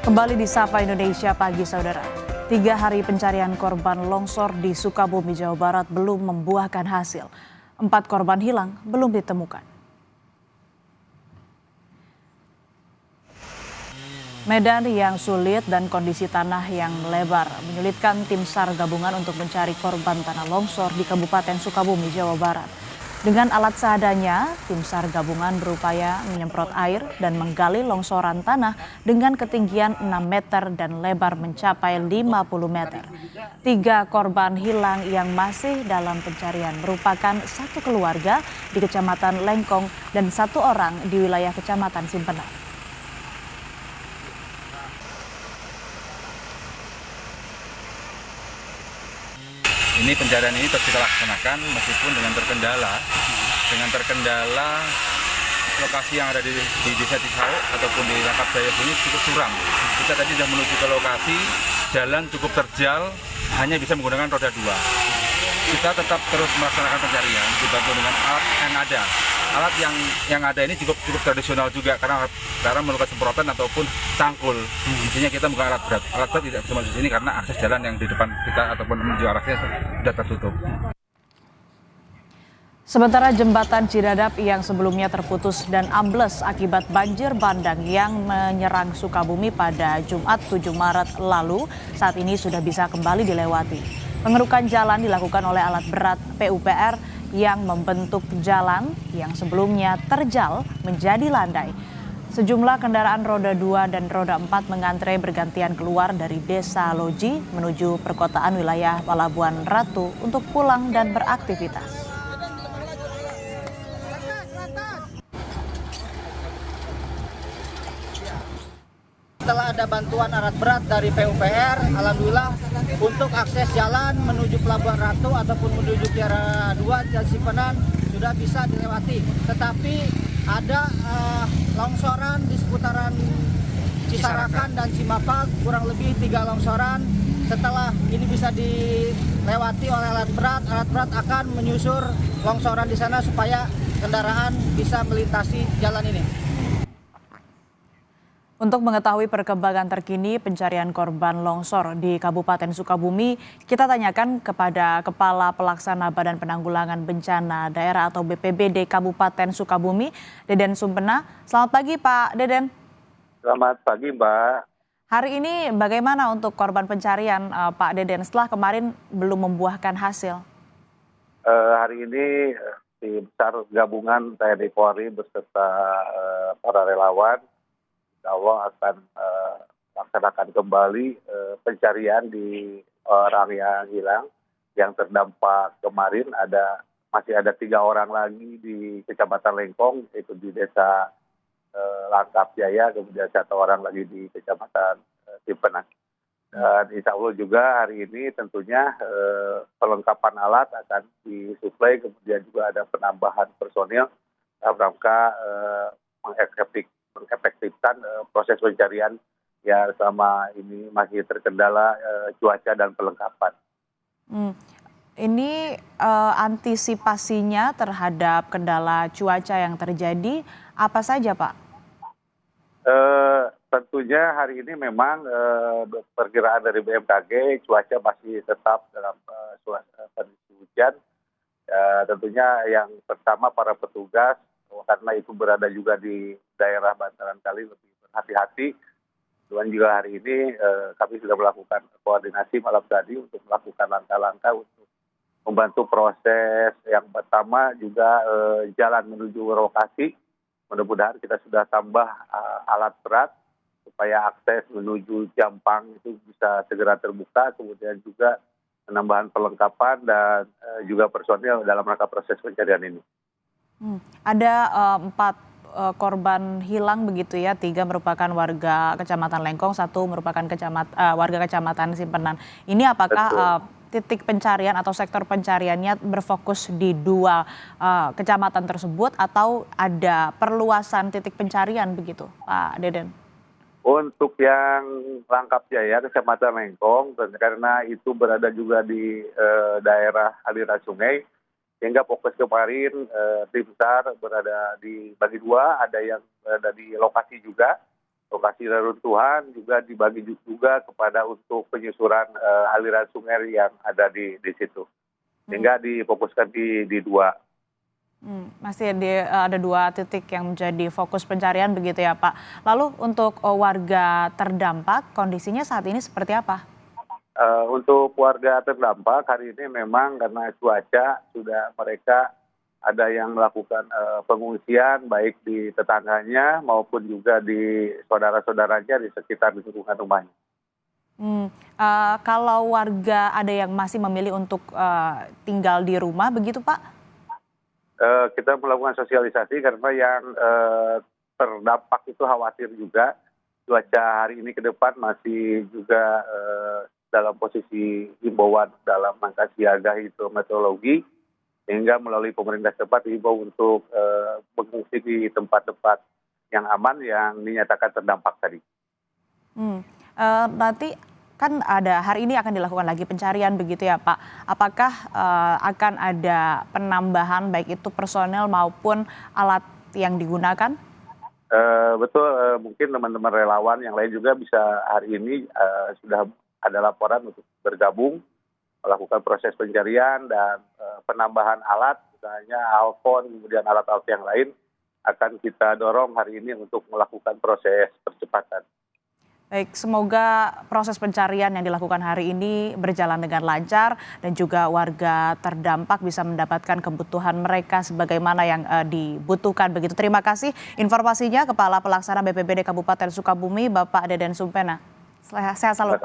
Kembali di Sapa Indonesia pagi saudara. 3 hari pencarian korban longsor di Sukabumi, Jawa Barat belum membuahkan hasil. 4 korban hilang belum ditemukan. Medan yang sulit dan kondisi tanah yang lebar menyulitkan tim SAR gabungan untuk mencari korban tanah longsor di Kabupaten Sukabumi, Jawa Barat. Dengan alat seadanya, tim SAR gabungan berupaya menyemprot air dan menggali longsoran tanah dengan ketinggian 6 meter dan lebar mencapai 50 meter. 3 korban hilang yang masih dalam pencarian merupakan 1 keluarga di Kecamatan Lengkong dan 1 orang di wilayah Kecamatan Simpenan. Ini pencarian ini terus kita laksanakan meskipun dengan terkendala lokasi yang ada di Desa Cisau ataupun di Langkap Jaya ini cukup suram. Kita tadi sudah menuju ke lokasi, jalan cukup terjal, hanya bisa menggunakan roda 2. Kita tetap terus melaksanakan pencarian dibantu dengan alat yang ada. Alat yang ada ini cukup tradisional juga karena melakukan semprotan ataupun cangkul. Intinya kita bukan alat berat. Alat berat tidak bisa masuk sini karena akses jalan yang di depan kita ataupun menuju arahnya sudah tertutup. Sementara jembatan Cidadap yang sebelumnya terputus dan ambles akibat banjir bandang yang menyerang Sukabumi pada Jumat 7 Maret lalu, saat ini sudah bisa kembali dilewati. Pengerukan jalan dilakukan oleh alat berat PUPR yang membentuk jalan yang sebelumnya terjal menjadi landai. Sejumlah kendaraan roda 2 dan roda 4 mengantre bergantian keluar dari Desa Loji menuju perkotaan wilayah Palabuhan Ratu untuk pulang dan beraktivitas. Setelah ada bantuan alat berat dari PUPR, alhamdulillah untuk akses jalan menuju Pelabuhan Ratu ataupun menuju Kiara 2 dan Simpenan sudah bisa dilewati. Tetapi ada longsoran di seputaran Cisarakan dan Cimapag, kurang lebih 3 longsoran. Setelah ini bisa dilewati oleh alat berat akan menyusur longsoran di sana supaya kendaraan bisa melintasi jalan ini. Untuk mengetahui perkembangan terkini pencarian korban longsor di Kabupaten Sukabumi, kita tanyakan kepada Kepala Pelaksana Badan Penanggulangan Bencana Daerah atau BPBD Kabupaten Sukabumi, Deden Sumpena. Selamat pagi Pak Deden. Selamat pagi Mbak. Hari ini bagaimana untuk korban pencarian Pak Deden setelah kemarin belum membuahkan hasil? Hari ini tim SAR gabungan TNI Polri beserta para relawan Allah akan laksanakan kembali pencarian di orang yang hilang, yang terdampak kemarin masih ada 3 orang lagi di Kecamatan Lengkong, yaitu di Desa Langkap Jaya, kemudian 1 orang lagi di Kecamatan Simpenan. Dan insya Allah juga hari ini tentunya perlengkapan alat akan disuplai, kemudian juga ada penambahan personil dalam rangka mengefektifkan proses pencarian yang selama ini masih terkendala cuaca dan perlengkapan. Ini antisipasinya terhadap kendala cuaca yang terjadi apa saja Pak? Tentunya hari ini memang perkiraan dari BMKG cuaca masih tetap dalam kondisi hujan. Tentunya yang pertama para petugas karena itu berada juga di daerah bantaran kali lebih berhati-hati. Dan juga hari ini kami sudah melakukan koordinasi malam tadi untuk melakukan langkah-langkah untuk membantu proses yang pertama juga jalan menuju lokasi. Mudah-mudahan kita sudah tambah alat berat supaya akses menuju Jampang itu bisa segera terbuka, kemudian juga penambahan perlengkapan dan juga personil dalam rangka proses pencarian ini. Ada 4 korban hilang begitu ya, 3 merupakan warga Kecamatan Lengkong, 1 merupakan warga Kecamatan Simpenan. Ini apakah titik pencarian atau sektor pencariannya berfokus di 2 kecamatan tersebut atau ada perluasan titik pencarian begitu Pak Deden? Untuk yang Langkap Jaya, Kecamatan Lengkong, karena itu berada juga di daerah aliran sungai, sehingga fokus kemarin tim SAR berada di bagi 2, ada yang berada di lokasi juga, lokasi reruntuhan juga dibagi juga kepada untuk penyusuran aliran sungai yang ada di situ. Sehingga difokuskan di dua. Masih ada 2 titik yang menjadi fokus pencarian begitu ya Pak. Lalu untuk warga terdampak kondisinya saat ini seperti apa? Untuk warga terdampak hari ini memang karena cuaca sudah mereka ada yang melakukan pengungsian baik di tetangganya maupun juga di saudara-saudaranya di sekitar lingkungan rumahnya. Kalau warga ada yang masih memilih untuk tinggal di rumah begitu Pak? Kita melakukan sosialisasi karena yang terdampak itu khawatir juga cuaca hari ini ke depan masih juga dalam posisi himbauan dalam rangka siaga hidrometeorologi, sehingga melalui pemerintah setempat dihimbau untuk mengungsi di tempat-tempat yang aman yang dinyatakan terdampak tadi. Nanti kan hari ini akan dilakukan lagi pencarian begitu ya Pak. Apakah akan ada penambahan baik itu personel maupun alat yang digunakan? Betul, mungkin teman-teman relawan yang lain juga bisa hari ini sudah ada laporan untuk bergabung melakukan proses pencarian dan penambahan alat, misalnya Alphon, kemudian alat-alat yang lain akan kita dorong hari ini untuk melakukan proses percepatan. Baik, semoga proses pencarian yang dilakukan hari ini berjalan dengan lancar dan juga warga terdampak bisa mendapatkan kebutuhan mereka sebagaimana yang dibutuhkan. Begitu, terima kasih informasinya Kepala Pelaksana BPBD Kabupaten Sukabumi, Bapak Deden Sumpena. Sehat selalu.